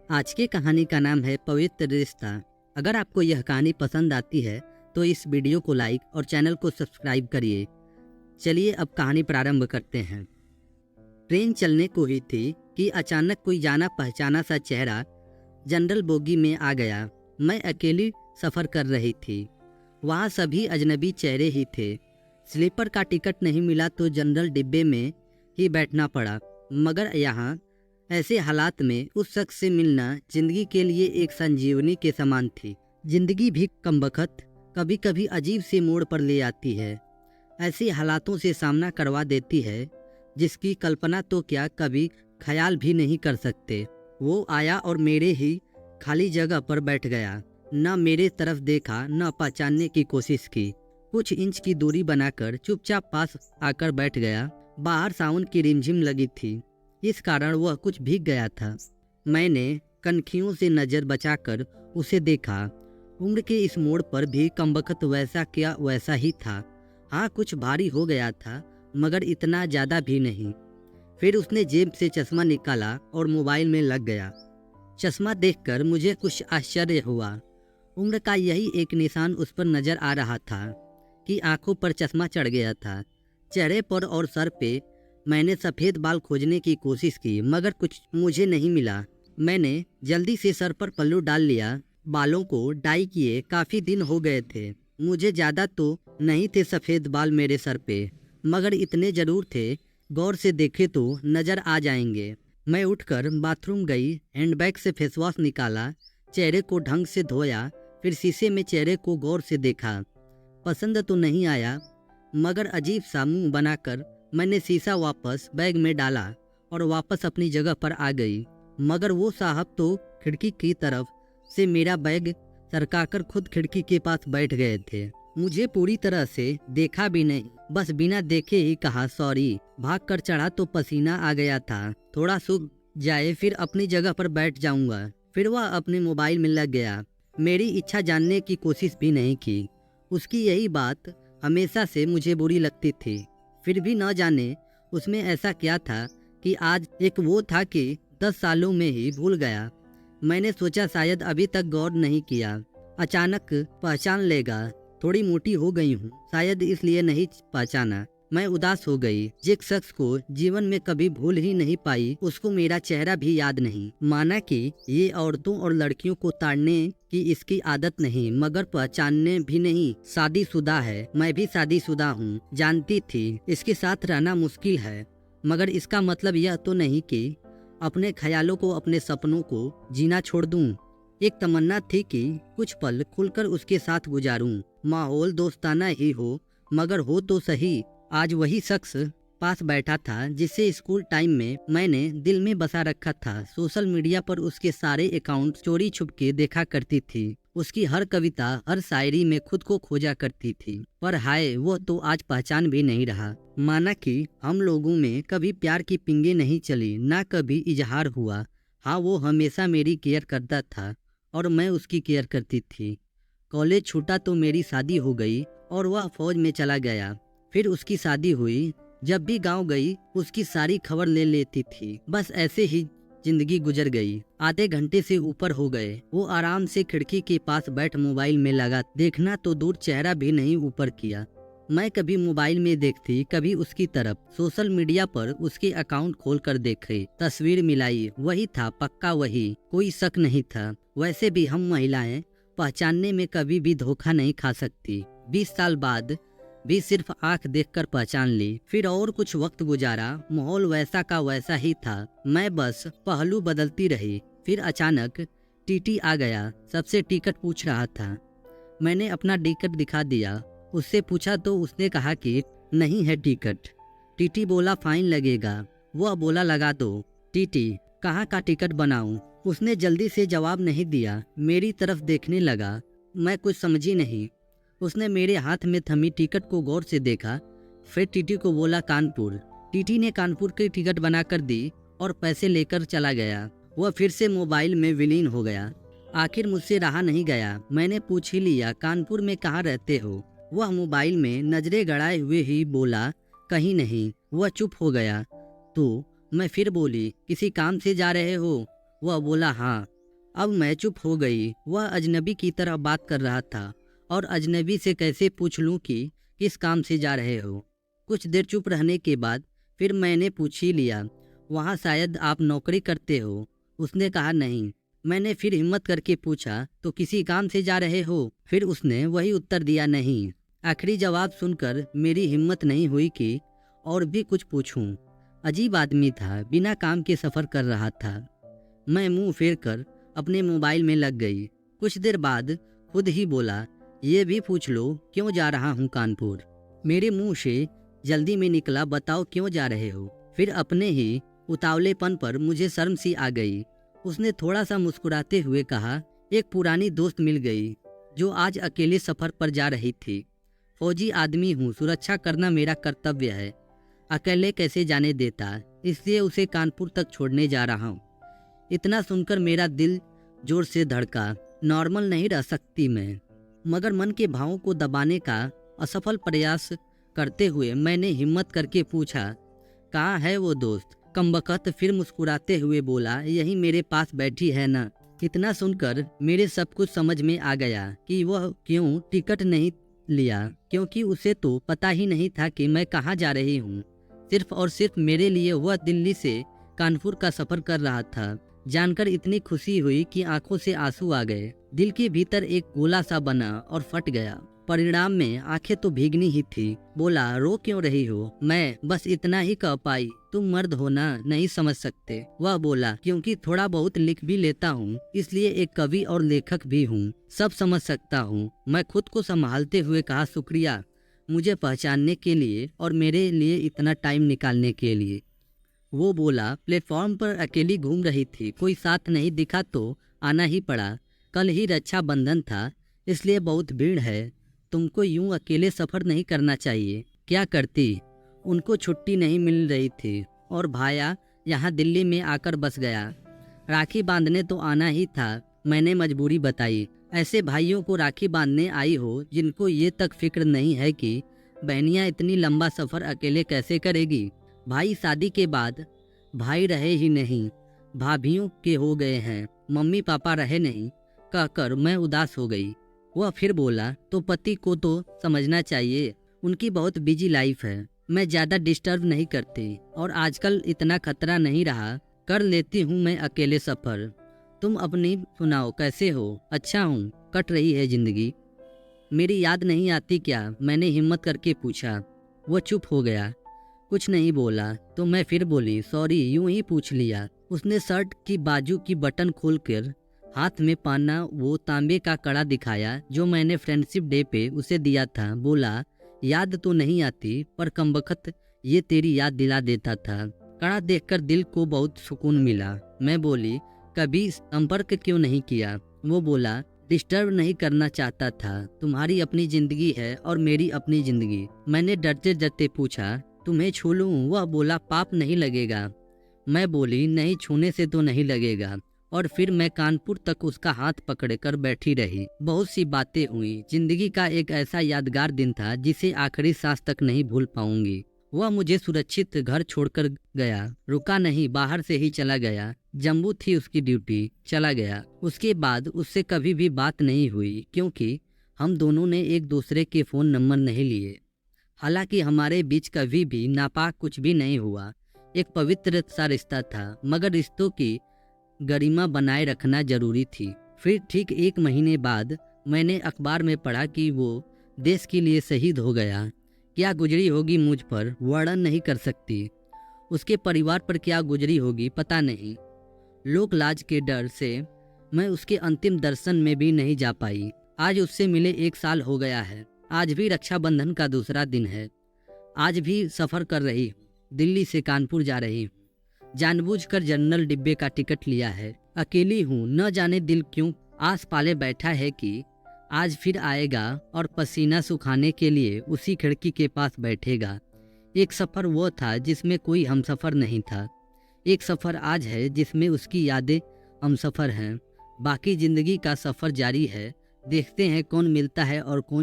आज की कहानी का नाम है पवित्र रिश्ता। अगर आपको यह कहानी पसंद आती है तो इस वीडियो को लाइक और चैनल को सब्सक्राइब करिए। चलिए अब कहानी प्रारंभ करते हैं। ट्रेन चलने को ही थी कि अचानक कोई जाना पहचाना सा चेहरा जनरल बोगी में आ गया। मैं अकेली सफ़र कर रही थी। वहाँ सभी अजनबी चेहरे ही थे। स्लीपर का टिकट नहीं मिला तो जनरल डिब्बे में ही बैठना पड़ा। मगर यहाँ ऐसे हालात में उस शख्स से मिलना जिंदगी के लिए एक संजीवनी के समान थी। जिंदगी भी कमबख्त कभी कभी अजीब से मोड़ पर ले आती है। ऐसे हालातों से सामना करवा देती है जिसकी कल्पना तो क्या कभी ख्याल भी नहीं कर सकते। वो आया और मेरे ही खाली जगह पर बैठ गया। न मेरे तरफ देखा न पहचानने की कोशिश की। कुछ इंच की दूरी बनाकर चुपचाप पास आकर बैठ गया। बाहर सावन की रिमझिम लगी थी, इस कारण वह कुछ भीग गया था। मैंने कनखियों से नज़र बचाकर उसे देखा। उम्र के इस मोड़ पर भी कमबख्त वैसा क्या वैसा ही था। हाँ, कुछ भारी हो गया था मगर इतना ज़्यादा भी नहीं। फिर उसने जेब से चश्मा निकाला और मोबाइल में लग गया। चश्मा देखकर मुझे कुछ आश्चर्य हुआ। उम्र का यही एक निशान उस पर नज़र आ रहा था कि आंखों पर चश्मा चढ़ गया था। चेहरे पर और सर पे मैंने सफ़ेद बाल खोजने की कोशिश की मगर कुछ मुझे नहीं मिला। मैंने जल्दी से सर पर पल्लू डाल लिया। बालों को डाई किए काफ़ी दिन हो गए थे। मुझे ज़्यादा तो नहीं थे सफ़ेद बाल मेरे सर पे, मगर इतने ज़रूर थे गौर से देखे तो नज़र आ जाएंगे। मैं उठकर बाथरूम गई, हैंडबैग से फेस वॉश निकाला, चेहरे को ढंग से धोया, फिर शीशे में चेहरे को गौर से देखा। पसंद तो नहीं आया मगर अजीब सा मुँह बनाकर मैंने शीशा वापस बैग में डाला और वापस अपनी जगह पर आ गई। मगर वो साहब तो खिड़की की तरफ से मेरा बैग सरकाकर खुद खिड़की के पास बैठ गए थे। मुझे पूरी तरह से देखा भी नहीं, बस बिना देखे ही कहा सॉरी। भाग कर चढ़ा तो पसीना आ गया था। थोड़ा सूख जाए फिर अपनी जगह पर बैठ जाऊंगा। फिर वह अपने मोबाइल में लग गया। मेरी इच्छा जानने की कोशिश भी नहीं की। उसकी यही बात हमेशा से मुझे बुरी लगती थी। फिर भी न जाने उसमें ऐसा क्या था कि आज एक वो था कि 10 सालों में ही भूल गया। मैंने सोचा शायद अभी तक गौर नहीं किया, अचानक पहचान लेगा। थोड़ी मोटी हो गई हूँ, शायद इसलिए नहीं पहचाना। मैं उदास हो गई। जिस शख्स को जीवन में कभी भूल ही नहीं पाई उसको मेरा चेहरा भी याद नहीं। माना कि ये औरतों और लड़कियों को ताड़ने की इसकी आदत नहीं मगर पहचानने भी नहीं। शादीशुदा है, मैं भी शादीशुदा हूँ। जानती थी इसके साथ रहना मुश्किल है मगर इसका मतलब यह तो नहीं कि अपने ख्यालों को अपने सपनों को जीना छोड़ दूँ। एक तमन्ना थी कि कुछ पल खुलकर उसके साथ गुजारूं। माहौल दोस्ताना ही हो मगर हो तो सही। आज वही शख्स पास बैठा था जिसे स्कूल टाइम में मैंने दिल में बसा रखा था। सोशल मीडिया पर उसके सारे अकाउंट चोरी छुपके देखा करती थी। उसकी हर कविता हर शायरी में खुद को खोजा करती थी। पर हाय, वो तो आज पहचान भी नहीं रहा। माना कि हम लोगों में कभी प्यार की पिंगे नहीं चली, ना कभी इजहार हुआ। हाँ, वो हमेशा मेरी केयर करता था और मैं उसकी केयर करती थी। कॉलेज छूटा तो मेरी शादी हो गई और वह फौज में चला गया। फिर उसकी शादी हुई। जब भी गांव गई उसकी सारी खबर ले लेती थी। बस ऐसे ही जिंदगी गुजर गई। आधे घंटे से ऊपर हो गए। वो आराम से खिड़की के पास बैठ मोबाइल में लगा। देखना तो दूर, चेहरा भी नहीं ऊपर किया। मैं कभी मोबाइल में देखती, कभी उसकी तरफ। सोशल मीडिया पर उसके अकाउंट खोल कर देखे, तस्वीर मिलाई। वही था, पक्का वही, कोई शक नहीं था। वैसे भी हम महिलाएं पहचानने में कभी भी धोखा नहीं खा सकती। 20 साल बाद भी सिर्फ आंख देखकर पहचान ली। फिर और कुछ वक्त गुजारा, माहौल वैसा का वैसा ही था। मैं बस पहलू बदलती रही। फिर अचानक टीटी आ गया। सबसे टिकट पूछ रहा था। मैंने अपना टिकट दिखा दिया। उससे पूछा तो उसने कहा कि नहीं है टिकट। टीटी बोला फाइन लगेगा। वह बोला लगा दो। टीटी, कहाँ का टिकट बनाऊं? उसने जल्दी से जवाब नहीं दिया। मेरी तरफ देखने लगा। मैं कुछ समझी नहीं। उसने मेरे हाथ में थमी टिकट को गौर से देखा। फिर टीटी को बोला कानपुर। टीटी ने कानपुर की टिकट बनाकर दी और पैसे लेकर चला गया। वह फिर से मोबाइल में विलीन हो गया। आखिर मुझसे रहा नहीं गया। मैंने पूछ ही लिया, कानपुर में कहाँ रहते हो? वह मोबाइल में नजरें गड़ाए हुए ही बोला, कहीं नहीं। वह चुप हो गया। तो मैं फिर बोली, किसी काम से जा रहे हो? वह बोला हाँ। अब मैं चुप हो गई। वह अजनबी की तरह बात कर रहा था और अजनबी से कैसे पूछ लूं कि किस काम से जा रहे हो। कुछ देर चुप रहने के बाद फिर मैंने पूछ ही लिया, वहाँ शायद आप नौकरी करते हो? उसने कहा नहीं। मैंने फिर हिम्मत करके पूछा, तो किसी काम से जा रहे हो? फिर उसने वही उत्तर दिया, नहीं। आखिरी जवाब सुनकर मेरी हिम्मत नहीं हुई कि और भी कुछ पूछूं। अजीब आदमी था, बिना काम के सफ़र कर रहा था। मैं मुंह फेर कर अपने मोबाइल में लग गई। कुछ देर बाद खुद ही बोला, ये भी पूछ लो क्यों जा रहा हूँ कानपुर। मेरे मुंह से जल्दी में निकला, बताओ क्यों जा रहे हो। फिर अपने ही उतावलेपन पर मुझे शर्म सी आ गई। उसने थोड़ा सा मुस्कुराते हुए कहा, एक पुरानी दोस्त मिल गई जो आज अकेले सफ़र पर जा रही थी। फौजी आदमी हूँ, सुरक्षा करना मेरा कर्तव्य है। अकेले कैसे जाने देता, इसलिए उसे कानपुर तक छोड़ने जा रहा हूँ। इतना सुनकर मेरा दिल जोर से धड़का। नॉर्मल नहीं रह सकती मैं, मगर मन के भावों को दबाने का असफल प्रयास करते हुए मैंने हिम्मत करके पूछा, कहाँ है वो दोस्त? कमबख्त फिर मुस्कुराते हुए बोला, यही मेरे पास बैठी है ना। इतना सुनकर मेरे सब कुछ समझ में आ गया कि वह क्यों टिकट नहीं लिया, क्योंकि उसे तो पता ही नहीं था कि मैं कहाँ जा रही हूँ। सिर्फ और सिर्फ मेरे लिए वह दिल्ली से कानपुर का सफर कर रहा था। जानकर इतनी खुशी हुई कि आंखों से आंसू आ गए। दिल के भीतर एक गोला सा बना और फट गया। परिणाम में आंखें तो भीगनी ही थी। बोला, रो क्यों रही हो? मैं बस इतना ही कह पाई, तुम मर्द हो ना, नहीं समझ सकते। वह बोला, क्योंकि थोड़ा बहुत लिख भी लेता हूँ, इसलिए एक कवि और लेखक भी हूँ, सब समझ सकता हूँ। मैं खुद को संभालते हुए कहा, शुक्रिया मुझे पहचानने के लिए और मेरे लिए इतना टाइम निकालने के लिए। वो बोला, प्लेटफॉर्म पर अकेली घूम रही थी, कोई साथ नहीं दिखा तो आना ही पड़ा। कल ही रक्षाबंधन था, इसलिए बहुत भीड़ है। तुमको यूं अकेले सफ़र नहीं करना चाहिए। क्या करती? उनको छुट्टी नहीं मिल रही थी और भाया यहाँ दिल्ली में आकर बस गया। राखी बांधने तो आना ही था, मैंने मजबूरी बताई। ऐसे भाइयों को राखी बांधने आई हो जिनको ये तक फिक्र नहीं है कि बहनियाँ इतनी लंबा सफ़र अकेले कैसे करेगी। भाई शादी के बाद भाई रहे ही नहीं, भाभियों के हो गए हैं, मम्मी पापा रहे नहीं, कहकर मैं उदास हो गई। वह फिर बोला, तो पति को तो समझना चाहिए, उनकी बहुत बिजी लाइफ है। मैं ज़्यादा डिस्टर्ब नहीं करती और आजकल इतना खतरा नहीं रहा, कर लेती हूँ मैं अकेले सफ़र। तुम अपनी सुनाओ, कैसे हो? अच्छा हूँ, कट रही है ज़िंदगी। मेरी याद नहीं आती क्या? मैंने हिम्मत करके पूछा। वह चुप हो गया, कुछ नहीं बोला। तो मैं फिर बोली, सॉरी, यूं ही पूछ लिया। उसने शर्ट की बाजू की बटन खोलकर हाथ में पहना वो तांबे का कड़ा दिखाया जो मैंने फ्रेंडशिप डे पे उसे दिया था। बोला, याद तो नहीं आती, पर कमबख्त ये तेरी याद दिला देता था। कड़ा देखकर दिल को बहुत सुकून मिला। मैं बोली, कभी संपर्क क्यों नहीं किया? वो बोला, डिस्टर्ब नहीं करना चाहता था, तुम्हारी अपनी जिंदगी है और मेरी अपनी जिंदगी। मैंने डरते डरते पूछा, तुम्हें छू लूं? वह बोला, पाप नहीं लगेगा। मैं बोली, नहीं, छूने से तो नहीं लगेगा। और फिर मैं कानपुर तक उसका हाथ पकड़कर बैठी रही। बहुत सी बातें हुई। जिंदगी का एक ऐसा यादगार दिन था जिसे आखिरी सांस तक नहीं भूल पाऊंगी। वह मुझे सुरक्षित घर छोड़कर गया, रुका नहीं, बाहर से ही चला गया। जम्मू थी उसकी ड्यूटी, चला गया। उसके बाद उससे कभी भी बात नहीं हुई, क्योंकि हम दोनों ने एक दूसरे के फ़ोन नंबर नहीं लिए। हालांकि हमारे बीच कभी भी नापाक कुछ भी नहीं हुआ। एक पवित्र सा रिश्ता था, मगर रिश्तों की गरिमा बनाए रखना जरूरी थी। फिर ठीक 1 महीने बाद मैंने अखबार में पढ़ा कि वो देश के लिए शहीद हो गया। क्या गुजरी होगी मुझ पर वर्णन नहीं कर सकती। उसके परिवार पर क्या गुजरी होगी पता नहीं। लोक लाज के डर से मैं उसके अंतिम दर्शन में भी नहीं जा पाई। आज उससे मिले 1 साल हो गया है। आज भी रक्षाबंधन का दूसरा दिन है। आज भी सफ़र कर रही हूँ, दिल्ली से कानपुर जा रही हूँ। जानबूझकर जनरल डिब्बे का टिकट लिया है। अकेली हूँ, न जाने दिल क्यों आस पाले बैठा है कि आज फिर आएगा और पसीना सुखाने के लिए उसी खिड़की के पास बैठेगा। एक सफ़र वो था जिसमें कोई हमसफ़र नहीं था। एक सफ़र आज है जिसमें उसकी यादें हमसफ़र हैं। बाकी ज़िंदगी का सफ़र जारी है। देखते हैं कौन मिलता है और कौन